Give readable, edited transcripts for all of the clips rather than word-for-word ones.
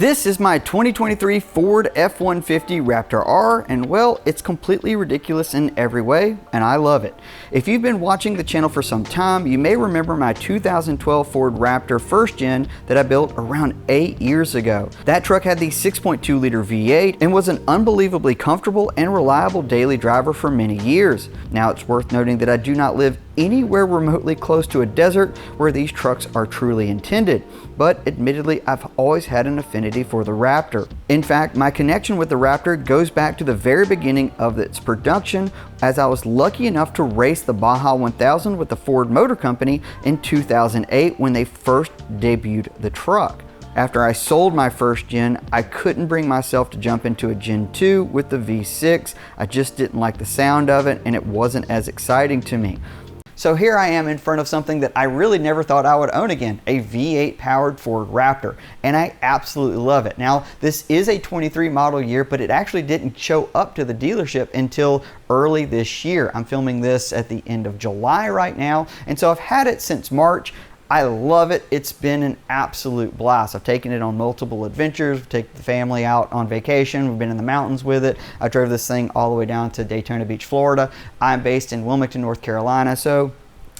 This is my 2023 Ford F-150 Raptor R, and well, it's completely ridiculous in every way, and I love it. If you've been watching the channel for some time, you may remember my 2012 Ford Raptor first gen that I built around 8 years ago. That truck had the 6.2 liter V8 and was an unbelievably comfortable and reliable daily driver for many years. Now it's worth noting that I do not live anywhere remotely close to a desert where these trucks are truly intended, but admittedly I've always had an affinity for the Raptor. In fact, my connection with the Raptor goes back to the very beginning of its production, as I was lucky enough to race the Baja 1000 with the Ford Motor Company in 2008 when they first debuted the truck. After I sold my first gen, I couldn't bring myself to jump into a Gen 2 with the V6. I just didn't like the sound of it, and it wasn't as exciting to me. So here I am in front of something that I really never thought I would own again, a V8 powered Ford Raptor, and I absolutely love it. Now, this is a 23 model year, but it actually didn't show up to the dealership until early this year. I'm filming this at the end of July right now, and so I've had it since March. I love it. It's been an absolute blast. I've taken it on multiple adventures. We've taken the family out on vacation. We've been in the mountains with it. I drove this thing all the way down to Daytona Beach, Florida. I'm based in Wilmington, North Carolina, so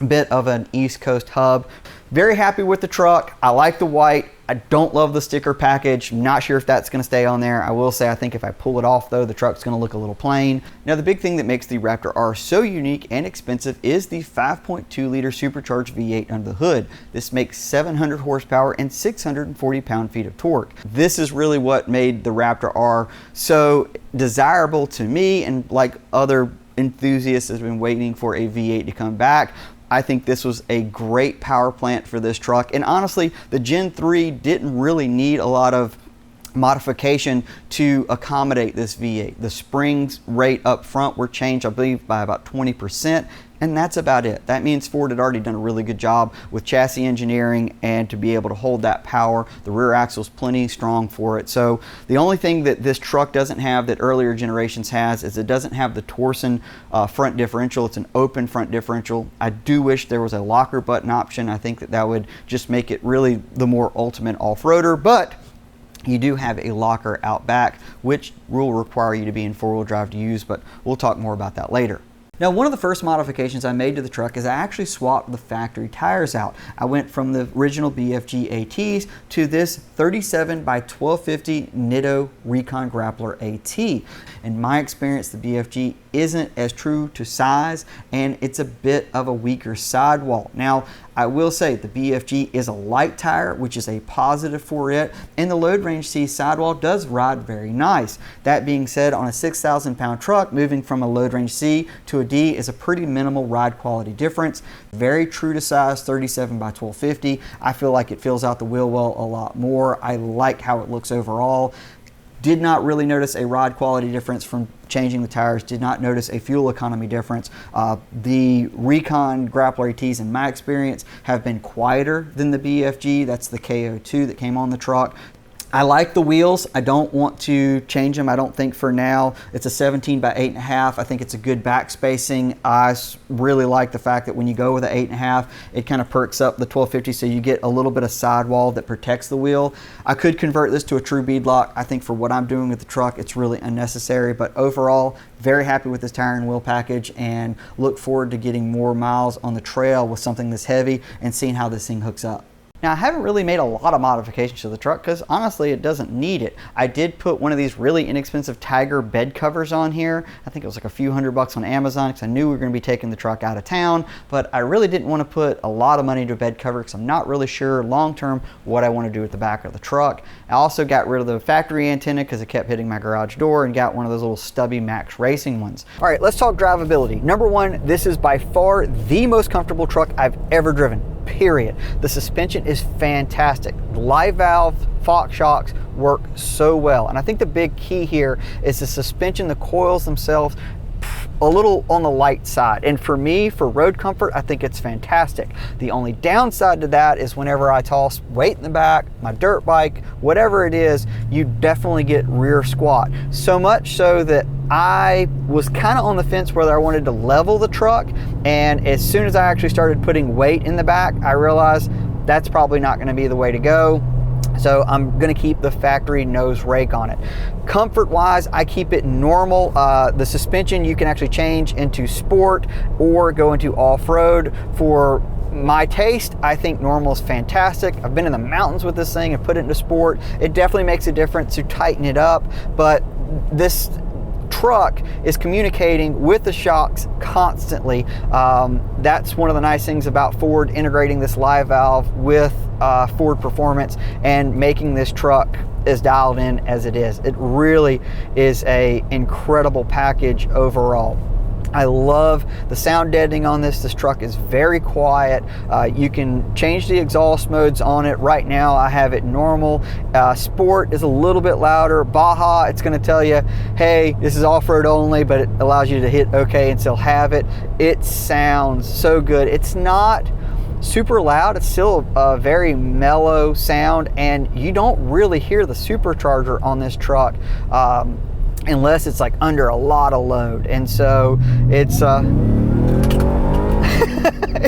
a bit of an East Coast hub. Very happy with the truck. I like the white. I don't love the sticker package. I'm not sure if that's going to stay on there. I will say I think if I pull it off though, the truck's going to look a little plain. Now the big thing that makes the Raptor R so unique and expensive is the 5.2 liter supercharged V8 under the hood. This makes 700 horsepower and 640 pound-feet of torque. This is really what made the Raptor R so desirable to me, and like other enthusiasts has been waiting for a V8 to come back. I think this was a great power plant for this truck, and honestly the Gen 3 didn't really need a lot of modification to accommodate this V8. The springs rate up front were changed, I believe, by about 20%, and that's about it. That means Ford had already done a really good job with chassis engineering, and to be able to hold that power, the rear axle's plenty strong for it. So the only thing that this truck doesn't have that earlier generations has is it doesn't have the Torsen front differential. It's an open front differential. I do wish there was a locker button option. I think that that would just make it really the more ultimate off-roader, but you do have a locker out back, which will require you to be in four-wheel drive to use, but we'll talk more about that later. Now, one of the first modifications I made to the truck is I actually swapped the factory tires out. I went from the original BFG ATs to this 37 by 1250 Nitto Recon Grappler AT. In my experience, the BFG isn't as true to size, and it's a bit of a weaker sidewall. Now, I will say the BFG is a light tire, which is a positive for it, and the load range C sidewall does ride very nice. That being said, on a 6,000 pound truck, moving from a load range C to a D is a pretty minimal ride quality difference. Very true to size, 37 by 1250. I feel like it fills out the wheel well a lot more. I like how it looks overall. Did not really notice a ride quality difference from changing the tires. Did not notice a fuel economy difference. The Recon Grappler ATs, in my experience, have been quieter than the BFG. That's the KO2 that came on the truck. I like the wheels. I don't want to change them, I don't think, for now. It's a 17 by 8.5. I think it's a good back spacing. I really like the fact that when you go with an 8.5, it kind of perks up the 1250, so you get a little bit of sidewall that protects the wheel. I could convert this to a true beadlock. I think for what I'm doing with the truck, it's really unnecessary, but overall, very happy with this tire and wheel package, and look forward to getting more miles on the trail with something this heavy and seeing how this thing hooks up. Now, I haven't really made a lot of modifications to the truck because honestly it doesn't need it. I did put one of these really inexpensive Tiger bed covers on here. I think it was like a few $100 on Amazon because I knew we were going to be taking the truck out of town, but I really didn't want to put a lot of money into a bed cover because I'm not really sure long term what I want to do with the back of the truck. I also got rid of the factory antenna because it kept hitting my garage door, and got one of those little stubby Max Racing ones. All right, let's talk drivability. Number one, this is by far the most comfortable truck I've ever driven. Period. The suspension is fantastic. Live valve Fox shocks work so well, and I think the big key here is the suspension. The coils themselves a little on the light side, and for me, for road comfort, I think it's fantastic. The only downside to that is whenever I toss weight in the back, my dirt bike, whatever it is, you definitely get rear squat. So much so that I was kind of on the fence whether I wanted to level the truck, and as soon as I actually started putting weight in the back, I realized that's probably not going to be the way to go. So I'm gonna keep the factory nose rake on it. Comfort wise, I keep it normal. The suspension you can actually change into sport or go into off-road. For my taste, I think normal is fantastic. I've been in the mountains with this thing and put it into sport. It definitely makes a difference to tighten it up, but this truck is communicating with the shocks constantly. That's one of the nice things about Ford integrating this live valve with Ford Performance and making this truck as dialed in as it is. It really is a incredible package overall. I love the sound deadening on this. This truck is very quiet. You can change the exhaust modes on it. Right now I have it normal. Sport is a little bit louder. Baja, it's going to tell you, hey, this is off-road only, but it allows you to hit okay and still have it. It sounds so good. It's not super loud. It's still a very mellow sound, and you don't really hear the supercharger on this truck unless it's like under a lot of load. And so it's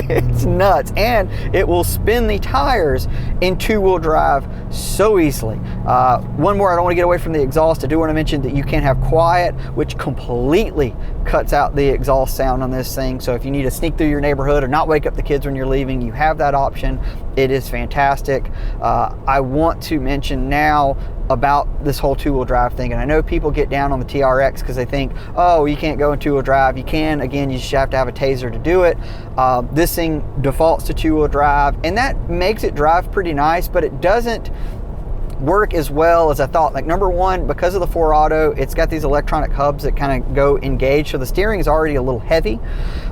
it's nuts, and it will spin the tires in two-wheel drive so easily. One more, I don't want to get away from the exhaust. I do want to mention that you can have quiet, which completely cuts out the exhaust sound on this thing. So if you need to sneak through your neighborhood or not wake up the kids when you're leaving, you have that option. It is fantastic. I want to mention now about this whole two-wheel drive thing, and I know people get down on the TRX because they think, oh, you can't go in two-wheel drive. You can, again, you just have to have a taser to do it. This thing defaults to two-wheel drive, and that makes it drive pretty nice, but it doesn't work as well as I thought. Like, number one, because of the 4Auto, it's got these electronic hubs that kind of go engage, so the steering is already a little heavy.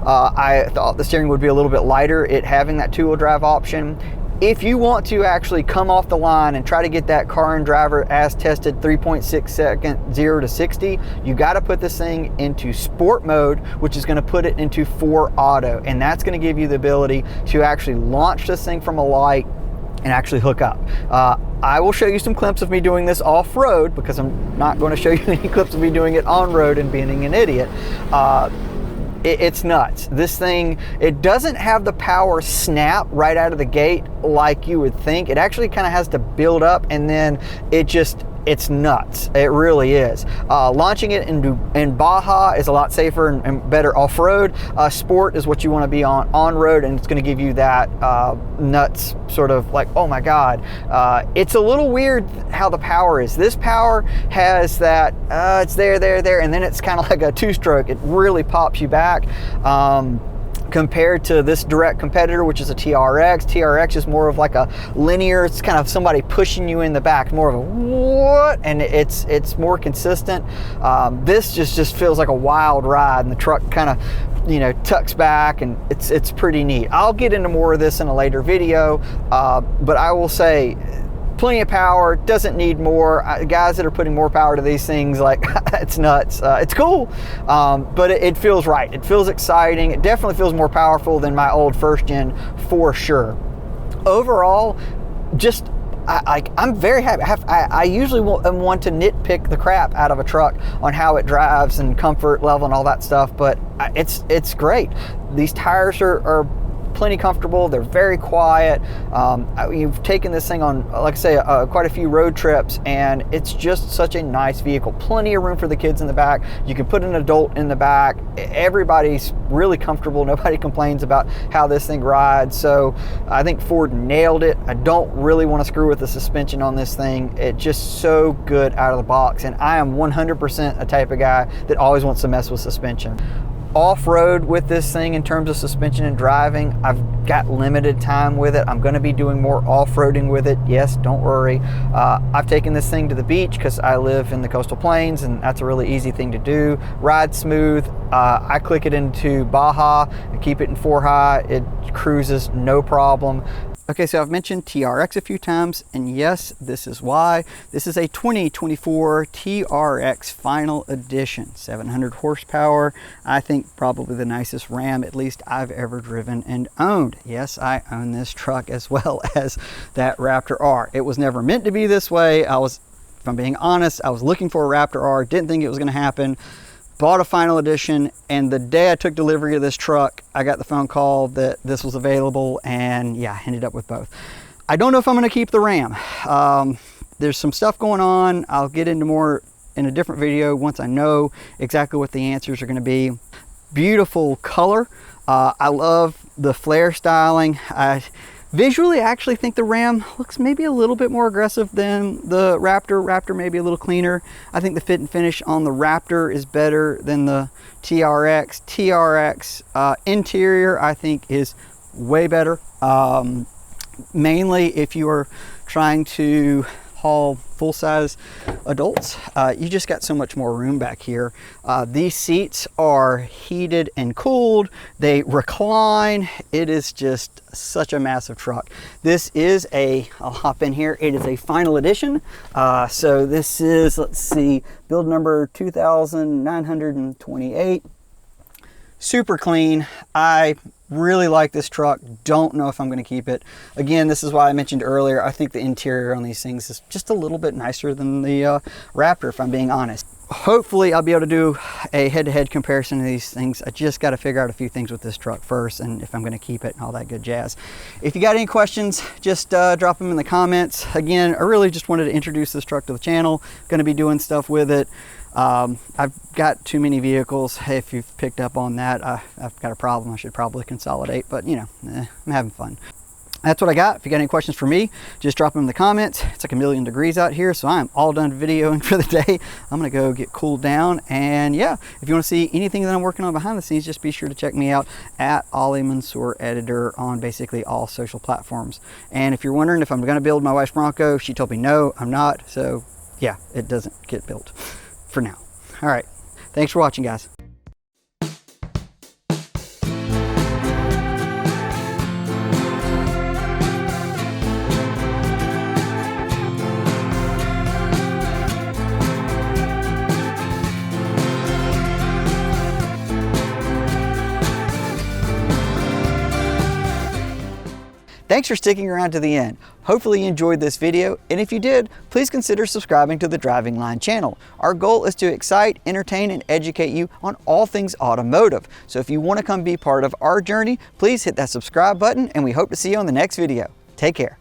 I thought the steering would be a little bit lighter, it having that two-wheel drive option. If you want to actually come off the line and try to get that car and driver as tested 3.6 second 0 to 60, you got to put this thing into sport mode, which is going to put it into 4Auto, and that's going to give you the ability to actually launch this thing from a light and actually hook up. I will show you some clips of me doing this off-road because I'm not going to show you any clips of me doing it on-road and being an idiot. It's nuts. This thing, it doesn't have the power snap right out of the gate like you would think. It actually kind of has to build up, and then it's nuts. It really is. Launching it in Baja is a lot safer and better off-road. Sport is what you want to be on-road, and it's going to give you that nuts sort of like, oh my God. It's a little weird how the power is. This power has that, it's there, and then it's kind of like a two-stroke. It really pops you back. Compared to this direct competitor, which is a TRX. TRX is more of like a linear, it's kind of somebody pushing you in the back, more of a what, and it's more consistent. This just feels like a wild ride, and the truck kind of, you know, tucks back, and it's pretty neat. I'll get into more of this in a later video, but I will say, plenty of power, doesn't need more. Guys that are putting more power to these things, like, it's nuts. It's cool, but it feels right. It feels exciting. It definitely feels more powerful than my old first gen for sure. Overall, just I'm very happy. I usually want to nitpick the crap out of a truck on how it drives and comfort level and all that stuff, but it's great. These tires are plenty comfortable. They're very quiet. You've taken this thing on, like I say, quite a few road trips, and it's just such a nice vehicle. Plenty of room for the kids in the back. You can put an adult in the back. Everybody's really comfortable. Nobody complains about how this thing rides. So I think Ford nailed it. I don't really want to screw with the suspension on this thing. It's just so good out of the box, and I am 100% a type of guy that always wants to mess with suspension. Off-road with this thing in terms of suspension and driving, I've got limited time with it. I'm going to be doing more off-roading with it. Yes, don't worry. I've taken this thing to the beach because I live in the coastal plains, and that's a really easy thing to do. Ride smooth. I click it into Baja and keep it in 4 high. It cruises no problem. Okay, so I've mentioned TRX a few times, and yes, this is why. This is a 2024 TRX Final Edition, 700 horsepower. I think probably the nicest Ram, at least I've ever driven and owned. Yes, I own this truck as well as that Raptor R. It was never meant to be this way. If I'm being honest, I was looking for a Raptor R, didn't think it was gonna happen. Bought a Final Edition, and the day I took delivery of this truck, I got the phone call that this was available, and yeah, I ended up with both. I don't know if I'm going to keep the Ram. There's some stuff going on. I'll get into more in a different video once I know exactly what the answers are going to be. Beautiful color. I love the flare styling. Visually, I actually think the Ram looks maybe a little bit more aggressive than the Raptor. Raptor may be a little cleaner. I think the fit and finish on the Raptor is better than the TRX. TRX interior, I think, is way better. Mainly if you are trying to haul full-size adults, you just got so much more room back here. These seats are heated and cooled. They recline. It is just such a massive truck. This is I'll hop in here, it is a final edition. So this is, let's see, build number 2928. Super clean. I really like this truck. Don't know if I'm going to keep it. Again, this is why I mentioned earlier, I think the interior on these things is just a little bit nicer than the Raptor, if I'm being honest. Hopefully I'll be able to do a head-to-head comparison of these things. I just got to figure out a few things with this truck first, and if I'm going to keep it and all that good jazz. If you got any questions, just drop them in the comments. Again, I really just wanted to introduce this truck to the channel. Going to be doing stuff with it. I've got too many vehicles. If you've picked up on that, I've got a problem. I should probably consolidate, but you know, I'm having fun. That's what I got. If you got any questions for me, just drop them in the comments. It's like 1,000,000 degrees out here, so I'm all done videoing for the day. I'm gonna go get cooled down, and yeah, if you want to see anything that I'm working on behind the scenes, just be sure to check me out at Ollie Mansour Editor on basically all social platforms. And if you're wondering if I'm gonna build my wife's Bronco, she told me no, I'm not. So yeah, it doesn't get built for now. All right, thanks for watching, guys. Thanks for sticking around to the end. Hopefully you enjoyed this video, and if you did, please consider subscribing to the Driving Line channel. Our goal is to excite, entertain, and educate you on all things automotive. So if you want to come be part of our journey, please hit that subscribe button, and we hope to see you on the next video. Take care.